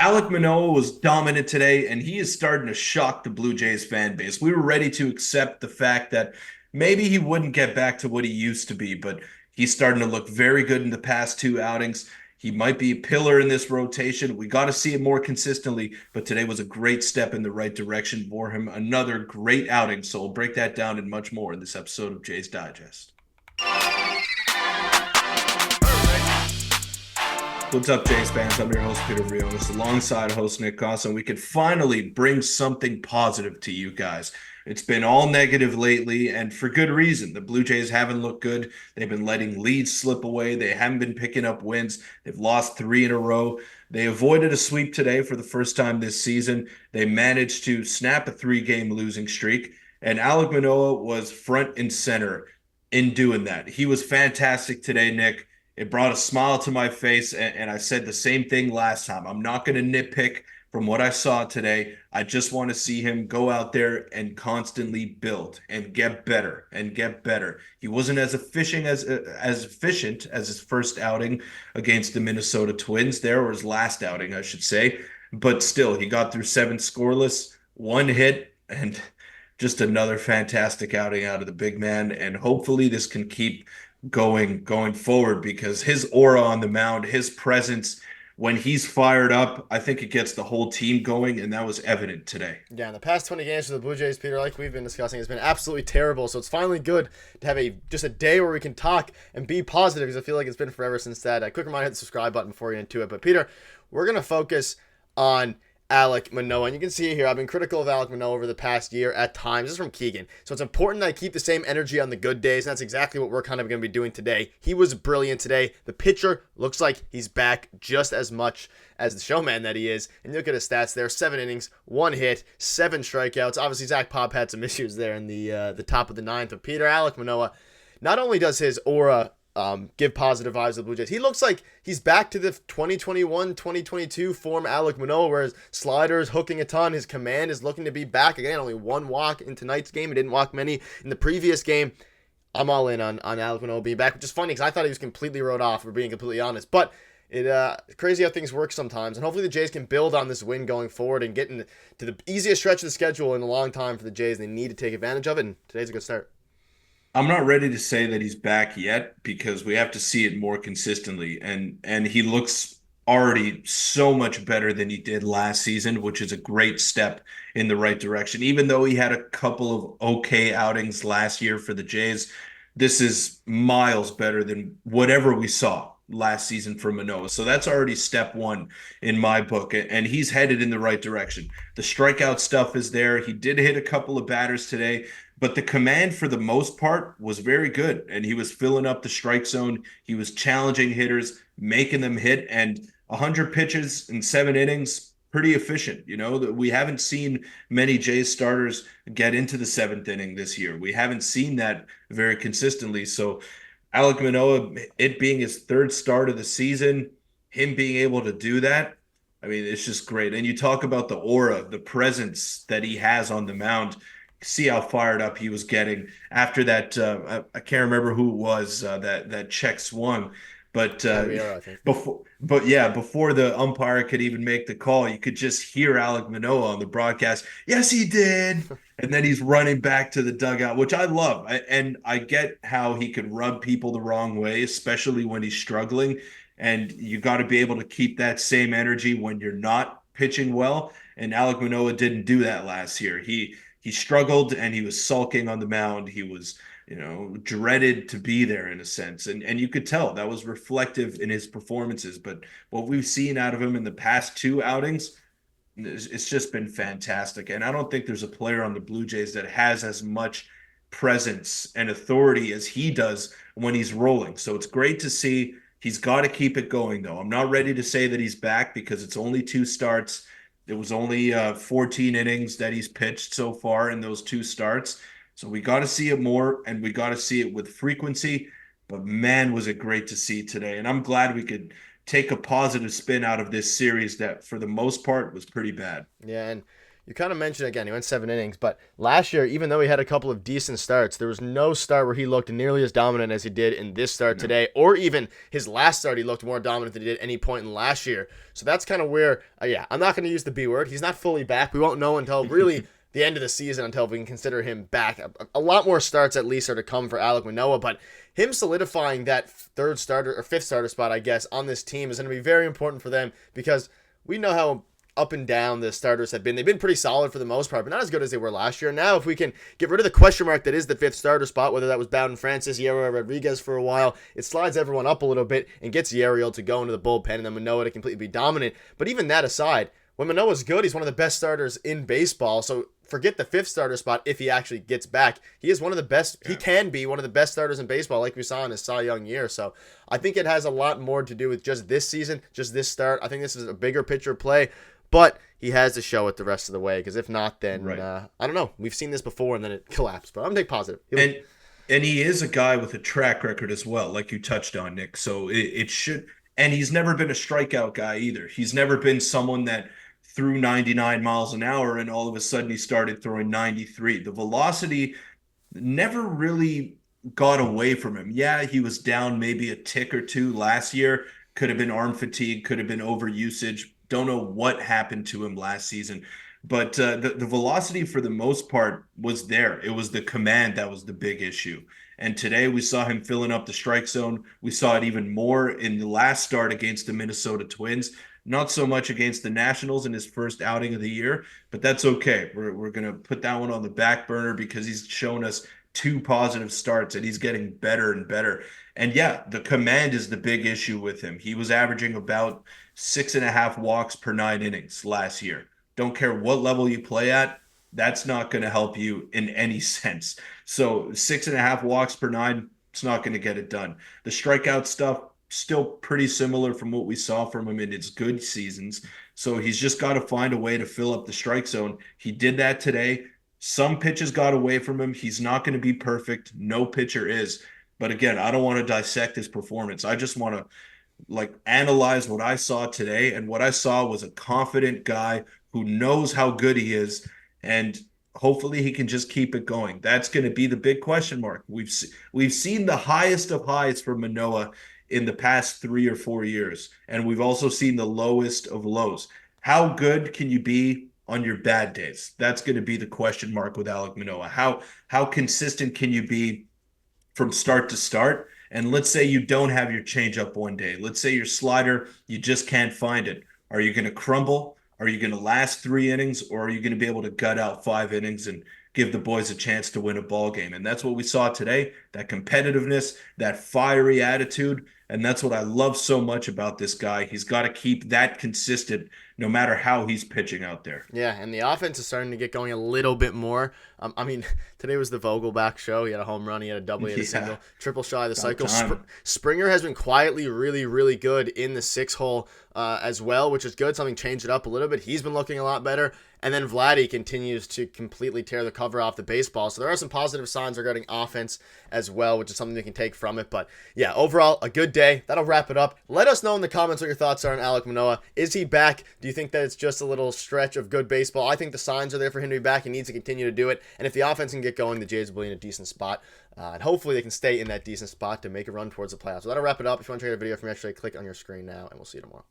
Alek Manoah was dominant today, and he is starting to shock the Blue Jays fan base. We were ready to accept the fact that maybe he wouldn't get back to what he used to be, but he's starting to look very good in the past two outings. He might be a pillar in this rotation. We got to see it more consistently, but today was a great step in the right direction for him. Another great outing. So we'll break that down and much more in this episode of Jays Digest. What's up, Jays fans? I'm your host, Peter Vryonis, alongside host Nick Gosse, and we could finally bring something positive to you guys. It's been all negative lately, and for good reason. The Blue Jays haven't looked good. They've been letting leads slip away. They haven't been picking up wins. They've lost three in a row. They avoided a sweep today for the first time this season. They managed to snap a three-game losing streak, and Alek Manoah was front and center in doing that. He was fantastic today, Nick. It brought a smile to my face, and I said the same thing last time. I'm not going to nitpick from what I saw today. I just want to see him go out there and constantly build and get better and get better. He wasn't as efficient as his first outing against the Minnesota Twins there, or his last outing, I should say. But still, he got through seven scoreless, one hit, and just another fantastic outing out of the big man. And hopefully this can keep going forward because his aura on the mound, his presence when he's fired up, I think it gets the whole team going, and that was evident today. Yeah, in the past 20 games for the Blue Jays, Peter, like we've been discussing, has been absolutely terrible. So it's finally good to have just a day where we can talk and be positive, because I feel like it's been forever since that. A quick reminder, hit the subscribe button before you get into it. But Peter, we're going to focus on Alek Manoah. And you can see here, I've been critical of Alek Manoah over the past year at times. This is from Keegan. So it's important that I keep the same energy on the good days. And that's exactly what we're kind of going to be doing today. He was brilliant today. The pitcher looks like he's back just as much as the showman that he is. And look at his stats there. 7 innings, 1 hit, 7 strikeouts. Obviously, Zach Pop had some issues there in the top of the ninth. But Peter, Alek Manoah, not only does his aura give positive vibes to the Blue Jays. He looks like he's back to the 2021-2022 form Alek Manoah, where his slider is hooking a ton. His command is looking to be back. Again, only 1 walk in tonight's game. He didn't walk many in the previous game. I'm all in on Alek Manoah being back, which is funny because I thought he was completely wrote off, for being completely honest. But crazy how things work sometimes. And hopefully the Jays can build on this win going forward and get into the easiest stretch of the schedule in a long time for the Jays. They need to take advantage of it, and today's a good start. I'm not ready to say that he's back yet because we have to see it more consistently, and he looks already so much better than he did last season, which is a great step in the right direction. Even though he had a couple of okay outings last year for the Jays, this is miles better than whatever we saw last season from Manoah. So that's already step one in my book, and he's headed in the right direction. The strikeout stuff is there. He did hit a couple of batters today, but the command for the most part was very good, and he was filling up the strike zone. He was challenging hitters, making them hit, and 100 pitches in 7 innings, pretty efficient. You know, we haven't seen many Jays starters get into the seventh inning this year. We haven't seen that very consistently. So Alek Manoah, it being his third start of the season, him being able to do that, I mean, it's just great. And you talk about the aura, the presence that he has on the mound. See how fired up he was getting after that. I can't remember who it was that check swung, but Javier, I think. before the umpire could even make the call, you could just hear Alek Manoah on the broadcast. Yes, he did. And then he's running back to the dugout, which I love. And I get how he could rub people the wrong way, especially when he's struggling. And you got to be able to keep that same energy when you're not pitching well. And Alek Manoah didn't do that last year. He struggled and he was sulking on the mound. He was, dreaded to be there in a sense. And you could tell that was reflective in his performances. But what we've seen out of him in the past two outings, it's just been fantastic. And I don't think there's a player on the Blue Jays that has as much presence and authority as he does when he's rolling. So it's great to see. He's got to keep it going, though. I'm not ready to say that he's back because it's only 2 starts. It was only 14 innings that he's pitched so far in those 2 starts. So we got to see it more, and we got to see it with frequency. But man, was it great to see today. And I'm glad we could take a positive spin out of this series that, for the most part, was pretty bad. Yeah, and You kind of mentioned again, he went 7 innings, but last year, even though he had a couple of decent starts, there was no start where he looked nearly as dominant as he did in this start No. today, or even his last start, he looked more dominant than he did any point in last year. So that's kind of where, yeah, I'm not going to use the B word. He's not fully back. We won't know until really the end of the season until we can consider him back. A lot more starts at least are to come for Alek Manoah, but him solidifying that third starter or fifth starter spot, I guess, on this team is going to be very important for them because we know how up and down the starters have been. They've been pretty solid for the most part, but not as good as they were last year. Now, if we can get rid of the question mark that is the fifth starter spot, whether that was Bowden Francis, Yariel Rodriguez for a while, it slides everyone up a little bit and gets Yariel to go into the bullpen and then Manoah to completely be dominant. But even that aside, when Manoah's good, he's one of the best starters in baseball. So forget the fifth starter spot if he actually gets back. He is one of the best. Yeah. He can be one of the best starters in baseball, like we saw in his Cy Young year. So I think it has a lot more to do with just this season, just this start. I think this is a bigger picture play. But he has to show it the rest of the way, because if not, then right. I don't know. We've seen this before, and then it collapsed. But I'm going to take positive. And he is a guy with a track record as well, like you touched on, Nick. So it should – and he's never been a strikeout guy either. He's never been someone that threw 99 miles an hour and all of a sudden he started throwing 93. The velocity never really got away from him. Yeah, he was down maybe a tick or two last year. Could have been arm fatigue, could have been overusage. Don't know what happened to him last season, but the velocity for the most part was there. It was the command that was the big issue. And today we saw him filling up the strike zone. We saw it even more in the last start against the Minnesota Twins. Not so much against the Nationals in his first outing of the year, but that's okay. We're going to put that one on the back burner because he's shown us 2 positive starts and he's getting better and better. And yeah, the command is the big issue with him. He was averaging about 6.5 walks per 9 innings last year. Don't care what level you play at, that's not going to help you in any sense. So 6.5 walks per 9, it's not going to get it done. The strikeout stuff, still pretty similar from what we saw from him in his good seasons. So he's just got to find a way to fill up the strike zone. He did that today. Some pitches got away from him. He's not going to be perfect. No pitcher is. But again, I don't want to dissect his performance. I just want to analyze what I saw today. And what I saw was a confident guy who knows how good he is. And hopefully he can just keep it going. That's going to be the big question mark. We've seen the highest of highs for Manoah in the past 3 or 4 years. And we've also seen the lowest of lows. How good can you be on your bad days? That's going to be the question mark with Alek Manoah. How consistent can you be from start to start? And let's say you don't have your changeup one day. Let's say your slider, you just can't find it. Are you going to crumble? Are you going to last 3 innings? Or are you going to be able to gut out 5 innings and give the boys a chance to win a ball game? And that's what we saw today, that competitiveness, that fiery attitude. And that's what I love so much about this guy. He's got to keep that consistent no matter how he's pitching out there. Yeah, and the offense is starting to get going a little bit more. I mean, today was the Vogelback show. He had a home run, he had a double, he had a single, triple shy of the cycle. Springer has been quietly really, really good in the 6-hole as well, which is good. Something changed it up a little bit. He's been looking a lot better. And then Vladdy continues to completely tear the cover off the baseball. So there are some positive signs regarding offense as well, which is something they can take from it. But yeah, overall, a good day. That'll wrap it up. Let us know in the comments what your thoughts are on Alek Manoah. Is he back? Do you think that it's just a little stretch of good baseball? I think the signs are there for him to be back. He needs to continue to do it. And if the offense can get going, the Jays will be in a decent spot. And hopefully they can stay in that decent spot to make a run towards the playoffs. So that'll wrap it up. If you want to check out a video from yesterday, click on your screen now, and we'll see you tomorrow.